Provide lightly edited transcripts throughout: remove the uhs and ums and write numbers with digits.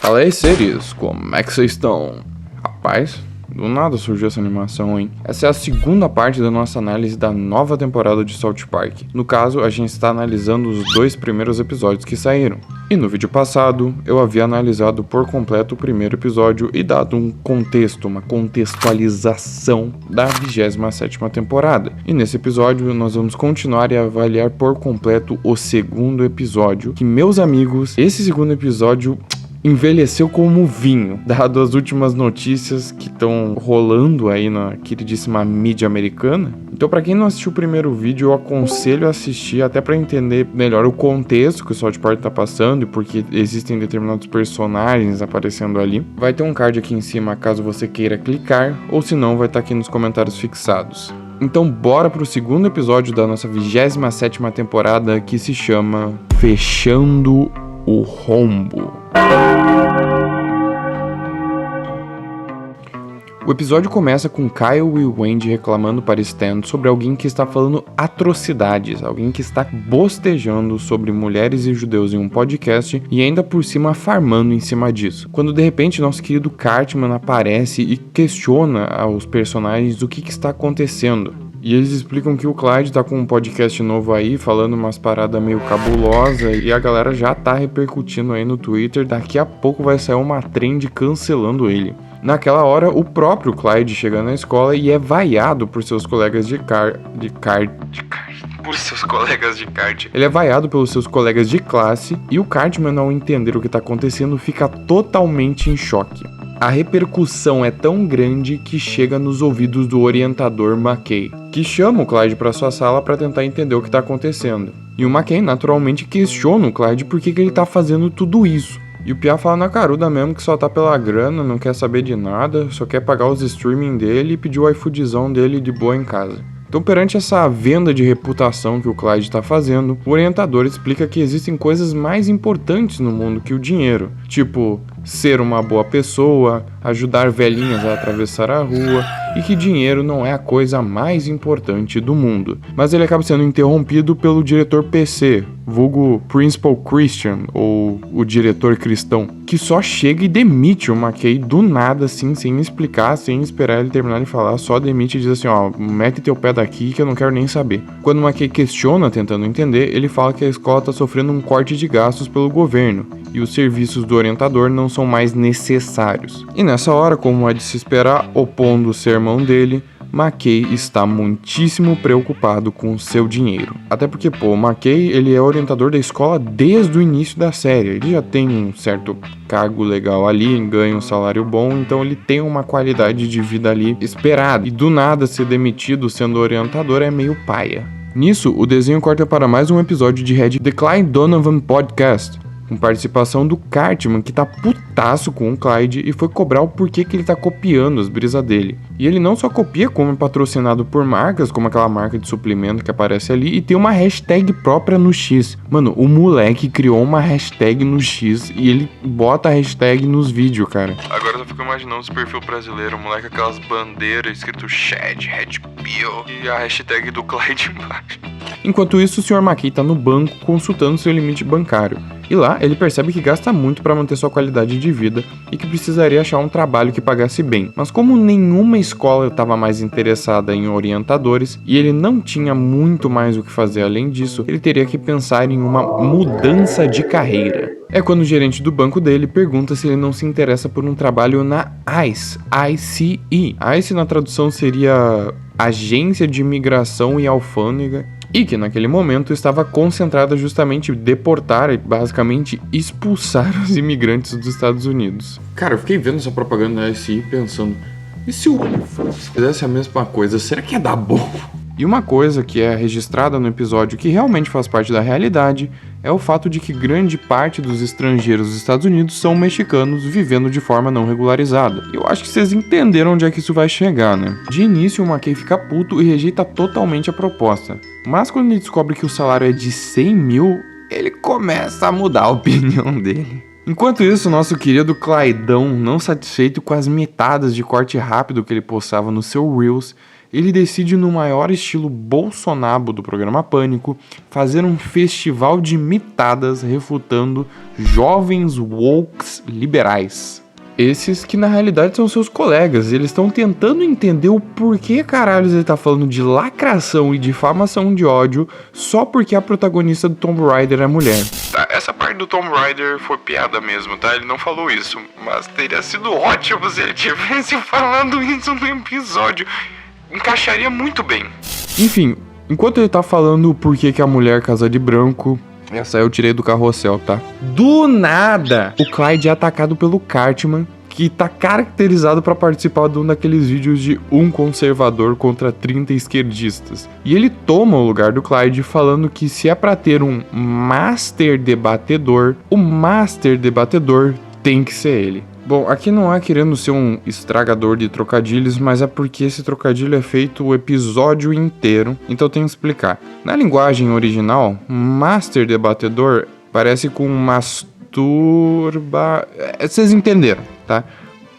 Fala aí, seres, como é que vocês estão? Rapaz, do nada surgiu essa animação, hein? Essa é a segunda parte da nossa análise da nova temporada de South Park. No caso, a gente está analisando os 2 primeiros episódios que saíram. E no vídeo passado, eu havia analisado por completo o primeiro episódio e dado um contexto, uma contextualização da 27ª temporada. E nesse episódio, nós vamos continuar e avaliar por completo o segundo episódio, que, meus amigos, esse segundo episódio envelheceu como vinho, dado as últimas notícias que estão rolando aí na queridíssima mídia americana. Então, para quem não assistiu o primeiro vídeo, eu aconselho a assistir até para entender melhor o contexto que o South Park tá passando e porque existem determinados personagens aparecendo ali. Vai ter um card aqui em cima caso você queira clicar, ou se não, vai estar aqui nos comentários fixados. Então, bora pro segundo episódio da nossa 27ª temporada, que se chama Fechando o Rombo. O episódio começa com Kyle e Wendy reclamando para Stan sobre alguém que está falando atrocidades, alguém que está bostejando sobre mulheres e judeus em um podcast e ainda por cima farmando em cima disso. Quando de repente nosso querido Cartman aparece e questiona aos personagens o que está acontecendo. E eles explicam que o Clyde tá com um podcast novo aí, falando umas paradas meio cabulosa, e a galera já tá repercutindo aí no Twitter, daqui a pouco vai sair uma trend cancelando ele. Naquela hora, o próprio Clyde chega na escola e é vaiado por seus colegas de kart. Ele é vaiado pelos seus colegas de classe, e o Cartman, ao entender o que tá acontecendo, fica totalmente em choque. A repercussão é tão grande que chega nos ouvidos do orientador McKay, que chama o Clyde para sua sala para tentar entender o que está acontecendo. E o McKay naturalmente questiona o Clyde por que ele está fazendo tudo isso. E o Piá fala na caruda mesmo que só tá pela grana, não quer saber de nada, só quer pagar os streaming dele e pedir o iFoodzão dele de boa em casa. Então, perante essa venda de reputação que o Clyde está fazendo, o orientador explica que existem coisas mais importantes no mundo que o dinheiro, tipo ser uma boa pessoa, ajudar velhinhas a atravessar a rua, e que dinheiro não é a coisa mais importante do mundo. Mas ele acaba sendo interrompido pelo diretor PC, vulgo Principal Christian, ou o diretor cristão, que só chega e demite o McKay do nada, assim, sem explicar, sem esperar ele terminar de falar, só demite e diz assim, ó, mete teu pé daqui que eu não quero nem saber. Quando o McKay questiona, tentando entender, ele fala que a escola está sofrendo um corte de gastos pelo governo, e os serviços do orientador não são mais necessários. E nessa hora, como é de se esperar, opondo o sermão dele, McKay está muitíssimo preocupado com o seu dinheiro. Até porque, o McKay, ele é orientador da escola desde o início da série. Ele já tem um certo cargo legal ali, ganha um salário bom, então ele tem uma qualidade de vida ali esperada. E do nada ser demitido sendo orientador é meio paia. Nisso, o desenho corta para mais um episódio de Red The Clyde Donovan Podcast, com participação do Cartman, que tá putaço com o Clyde e foi cobrar o porquê que ele tá copiando as brisas dele. E ele não só copia, como é patrocinado por marcas, como aquela marca de suplemento que aparece ali, e tem uma hashtag própria no X. Mano, o moleque criou uma hashtag no X e ele bota a hashtag nos vídeos, cara. Agora eu fico imaginando esse perfil brasileiro, o moleque com aquelas bandeiras escrito Shed, Red Pill e a hashtag do Clyde embaixo. Enquanto isso, o Sr. McKay tá no banco consultando seu limite bancário. E lá, ele percebe que gasta muito para manter sua qualidade de vida e que precisaria achar um trabalho que pagasse bem. Mas como nenhuma escola estava mais interessada em orientadores e ele não tinha muito mais o que fazer além disso, ele teria que pensar em uma mudança de carreira. É quando o gerente do banco dele pergunta se ele não se interessa por um trabalho na ICE, I-C-E. ICE na tradução seria Agência de Imigração e Alfândega, e que naquele momento estava concentrada justamente em deportar e basicamente expulsar os imigrantes dos Estados Unidos. Cara, eu fiquei vendo essa propaganda da ICE pensando, e se o OnlyFans fizesse a mesma coisa, será que ia dar bom? E uma coisa que é registrada no episódio que realmente faz parte da realidade é o fato de que grande parte dos estrangeiros dos Estados Unidos são mexicanos vivendo de forma não regularizada. Eu acho que vocês entenderam onde é que isso vai chegar, né? De início, o McKay fica puto e rejeita totalmente a proposta. Mas quando ele descobre que o salário é de 100 mil, ele começa a mudar a opinião dele. Enquanto isso, nosso querido Clydão, não satisfeito com as metadas de corte rápido que ele postava no seu Reels, ele decide, no maior estilo bolsonaro do programa Pânico, fazer um festival de mitadas refutando jovens wokes liberais. Esses que na realidade são seus colegas, eles estão tentando entender o porquê caralho ele tá falando de lacração e difamação de ódio só porque a protagonista do Tomb Raider é mulher. Tá, essa parte do Tomb Raider foi piada mesmo, tá? Ele não falou isso, mas teria sido ótimo se ele tivesse falando isso no episódio. Encaixaria muito bem. Enfim, enquanto ele tá falando o porquê que a mulher casa de branco, essa eu tirei do carrossel, tá? Do nada, o Clyde é atacado pelo Cartman, que tá caracterizado pra participar de um daqueles vídeos de um conservador contra 30 esquerdistas. E ele toma o lugar do Clyde falando que se é pra ter um Master Debatedor, o Master Debatedor tem que ser ele. Bom, aqui não é querendo ser um estragador de trocadilhos, mas é porque esse trocadilho é feito o episódio inteiro, então eu tenho que explicar. Na linguagem original, Master Debatedor parece com masturba... Vocês entenderam, tá?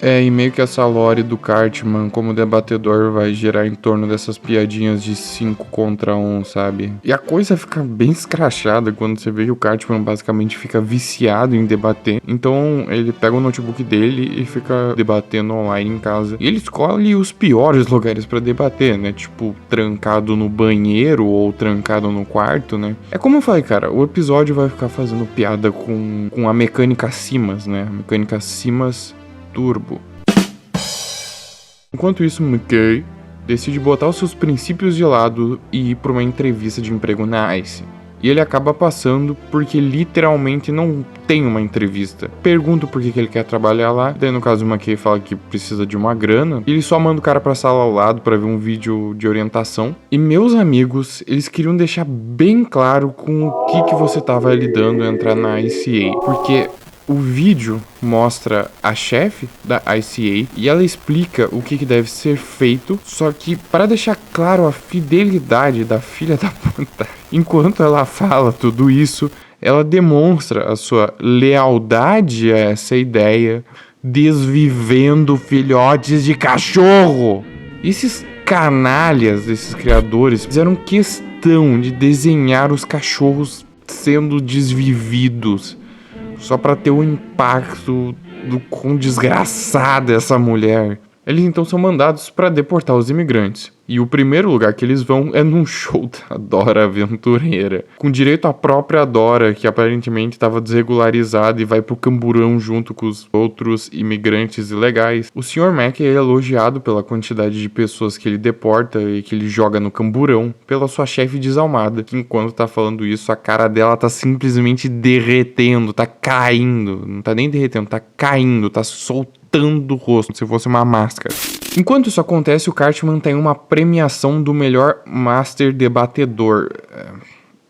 E meio que essa lore do Cartman como debatedor vai gerar em torno dessas piadinhas de 5 contra 1, sabe? E a coisa fica bem escrachada quando você vê que o Cartman basicamente fica viciado em debater. Então ele pega o notebook dele e fica debatendo online em casa. E ele escolhe os piores lugares pra debater, né? Tipo, trancado no banheiro ou trancado no quarto, né? É como eu falei, cara, o episódio vai ficar fazendo piada com a mecânica Simas, né? A mecânica Simas Turbo. Enquanto isso, McKay decide botar os seus princípios de lado e ir para uma entrevista de emprego na ICE. E ele acaba passando porque literalmente não tem uma entrevista. Pergunta por que ele quer trabalhar lá. Daí no caso o McKay fala que precisa de uma grana. E ele só manda o cara pra sala ao lado para ver um vídeo de orientação. E meus amigos, eles queriam deixar bem claro com o que você tava lidando a entrar na ICA. Porque o vídeo mostra a chefe da ICA e ela explica o que deve ser feito, só que para deixar claro a fidelidade da filha da puta, enquanto ela fala tudo isso, ela demonstra a sua lealdade a essa ideia, desvivendo filhotes de cachorro. Esses canalhas, esses criadores, fizeram questão de desenhar os cachorros sendo desvividos, só pra ter o impacto do quão desgraçada é essa mulher. Eles então são mandados pra deportar os imigrantes. E o primeiro lugar que eles vão é num show da Dora Aventureira, com direito à própria Dora, que aparentemente estava desregularizada e vai pro camburão junto com os outros imigrantes ilegais. O Sr. Mac é elogiado pela quantidade de pessoas que ele deporta e que ele joga no camburão, pela sua chefe desalmada, que enquanto tá falando isso, a cara dela tá simplesmente derretendo, tá caindo, não tá nem derretendo, tá caindo, tá soltando o rosto, se fosse uma máscara. Enquanto isso acontece, o Cartman tem uma premiação do melhor Master Debatedor.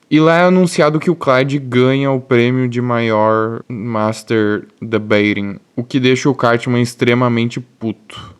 E lá é anunciado que o Clyde ganha o prêmio de maior Master Debating, o que deixa o Cartman extremamente puto.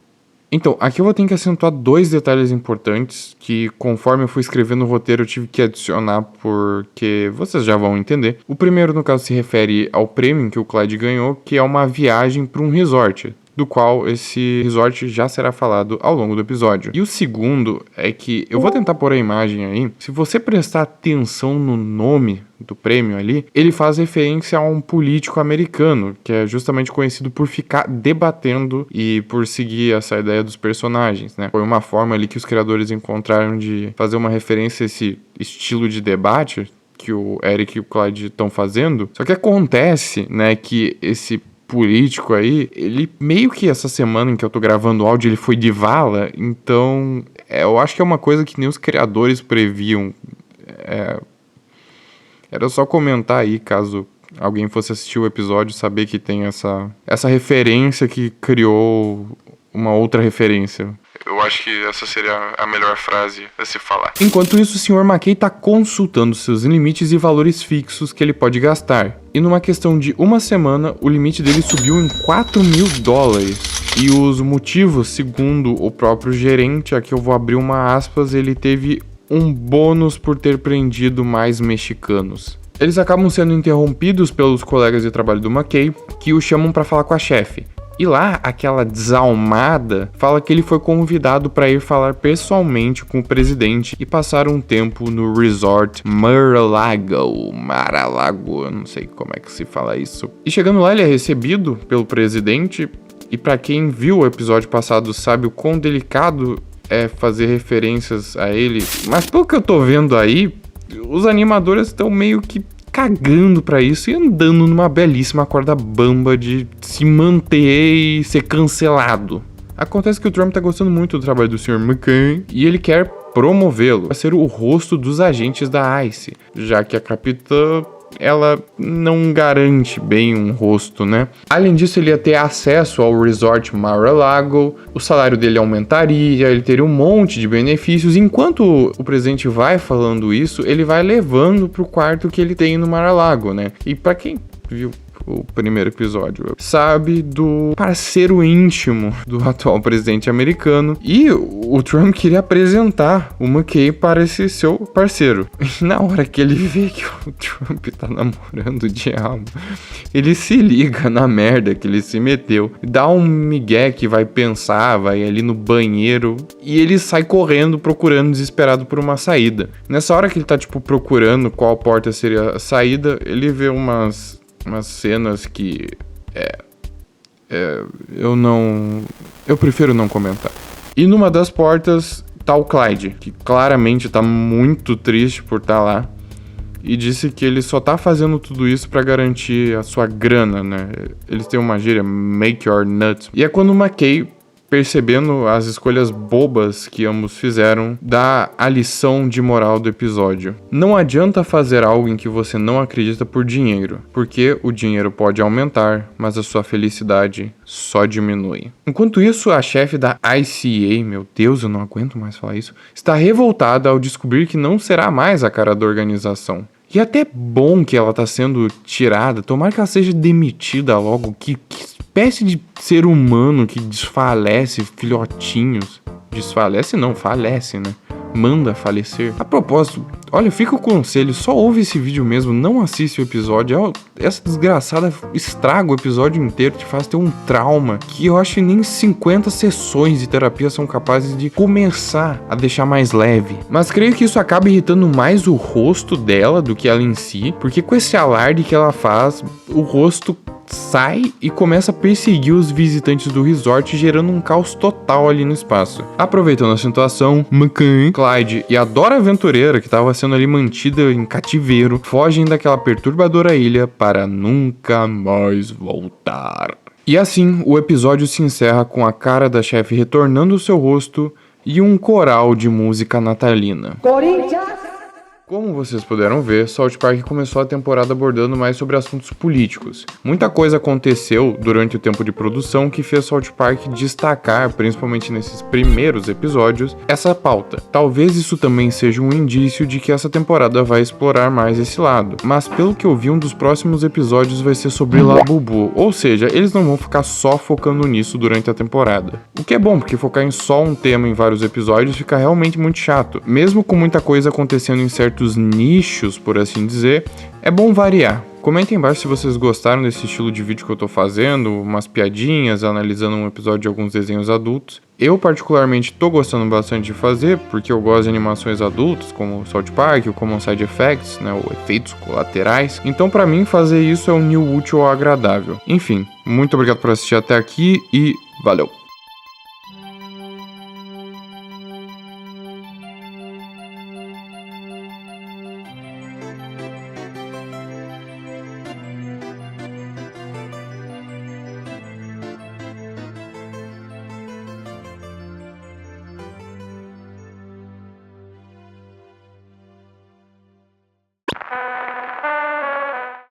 Então, aqui eu vou ter que acentuar 2 detalhes importantes que, conforme eu fui escrevendo o roteiro, eu tive que adicionar porque vocês já vão entender. O primeiro, no caso, se refere ao prêmio que o Clyde ganhou, que é uma viagem para um resort, do qual esse resort já será falado ao longo do episódio. E o segundo é que, eu vou tentar pôr a imagem aí, se você prestar atenção no nome do prêmio ali, ele faz referência a um político americano, que é justamente conhecido por ficar debatendo e por seguir essa ideia dos personagens, né? Foi uma forma ali que os criadores encontraram de fazer uma referência a esse estilo de debate que o Eric e o Clyde estão fazendo. Só que acontece, né, que esse político aí, ele meio que essa semana em que eu tô gravando o áudio, ele foi de vala, então eu acho que é uma coisa que nem os criadores previam. Era só comentar aí, caso alguém fosse assistir o episódio, saber que tem essa referência que criou uma outra referência. Eu acho que essa seria a melhor frase a se falar. Enquanto isso, o Sr. McKay está consultando seus limites e valores fixos que ele pode gastar. E numa questão de uma semana, o limite dele subiu em $4.000. E os motivos, segundo o próprio gerente, aqui eu vou abrir uma aspas, ele teve um bônus por ter prendido mais mexicanos. Eles acabam sendo interrompidos pelos colegas de trabalho do McKay, que o chamam para falar com a chefe. E lá, aquela desalmada fala que ele foi convidado para ir falar pessoalmente com o presidente e passar um tempo no resort Mar-a-Lago, eu não sei como é que se fala isso. E chegando lá, ele é recebido pelo presidente, e para quem viu o episódio passado sabe o quão delicado é fazer referências a ele. Mas pelo que eu tô vendo aí, os animadores estão meio que cagando pra isso e andando numa belíssima corda bamba de se manter e ser cancelado. Acontece que o Trump tá gostando muito do trabalho do Sr. McCain e ele quer promovê-lo a ser o rosto dos agentes da ICE, já que a capitã, ela não garante bem um rosto, né? Além disso, ele ia ter acesso ao resort Mar-a-Lago, o salário dele aumentaria, ele teria um monte de benefícios. Enquanto o presidente vai falando isso, ele vai levando pro quarto que ele tem no Mar-a-Lago, né? E pra quem viu o primeiro episódio, sabe do parceiro íntimo do atual presidente americano, e o Trump queria apresentar o McKay para esse seu parceiro. E na hora que ele vê que o Trump tá namorando o diabo, ele se liga na merda que ele se meteu, dá um migué que vai pensar, vai ali no banheiro, e ele sai correndo procurando desesperado por uma saída. Nessa hora que ele tá procurando qual porta seria a saída, ele vê umas cenas que eu prefiro não comentar. E numa das portas tá o Clyde, que claramente tá muito triste por estar lá, e disse que ele só tá fazendo tudo isso pra garantir a sua grana, né? Eles têm uma gíria, make your nuts. E é quando o McKay, percebendo as escolhas bobas que ambos fizeram, dá a lição de moral do episódio. Não adianta fazer algo em que você não acredita por dinheiro, porque o dinheiro pode aumentar, mas a sua felicidade só diminui. Enquanto isso, a chefe da ICA, meu Deus, eu não aguento mais falar isso, está revoltada ao descobrir que não será mais a cara da organização. E é até bom que ela tá sendo tirada, tomara que ela seja demitida logo, que espécie de ser humano que desfalece filhotinhos. Desfalece não, falece, né? Manda falecer. A propósito, olha, fica o conselho, só ouve esse vídeo mesmo, não assiste o episódio. Essa desgraçada estraga o episódio inteiro, te faz ter um trauma que eu acho que nem 50 sessões de terapia são capazes de começar a deixar mais leve. Mas creio que isso acaba irritando mais o rosto dela do que ela em si, porque com esse alarde que ela faz, o rosto sai e começa a perseguir os visitantes do resort, gerando um caos total ali no espaço. Aproveitando a situação, McCain, Clyde e a Dora Aventureira, que estava sendo ali mantida em cativeiro, fogem daquela perturbadora ilha para nunca mais voltar. E assim, o episódio se encerra com a cara da chefe retornando o seu rosto e um coral de música natalina. Corinthians! Como vocês puderam ver, South Park começou a temporada abordando mais sobre assuntos políticos. Muita coisa aconteceu durante o tempo de produção que fez South Park destacar, principalmente nesses primeiros episódios, essa pauta. Talvez isso também seja um indício de que essa temporada vai explorar mais esse lado, mas pelo que eu vi, um dos próximos episódios vai ser sobre Labubu, ou seja, eles não vão ficar só focando nisso durante a temporada. O que é bom, porque focar em só um tema em vários episódios fica realmente muito chato. Mesmo com muita coisa acontecendo em certos nichos, por assim dizer, é bom variar. Comentem embaixo se vocês gostaram desse estilo de vídeo que eu tô fazendo, umas piadinhas, analisando um episódio de alguns desenhos adultos. Eu particularmente tô gostando bastante de fazer, porque eu gosto de animações adultas, como o South Park, ou como Side Effects, né, ou efeitos colaterais. Então pra mim fazer isso é um new útil ou agradável. Enfim, muito obrigado por assistir até aqui e valeu!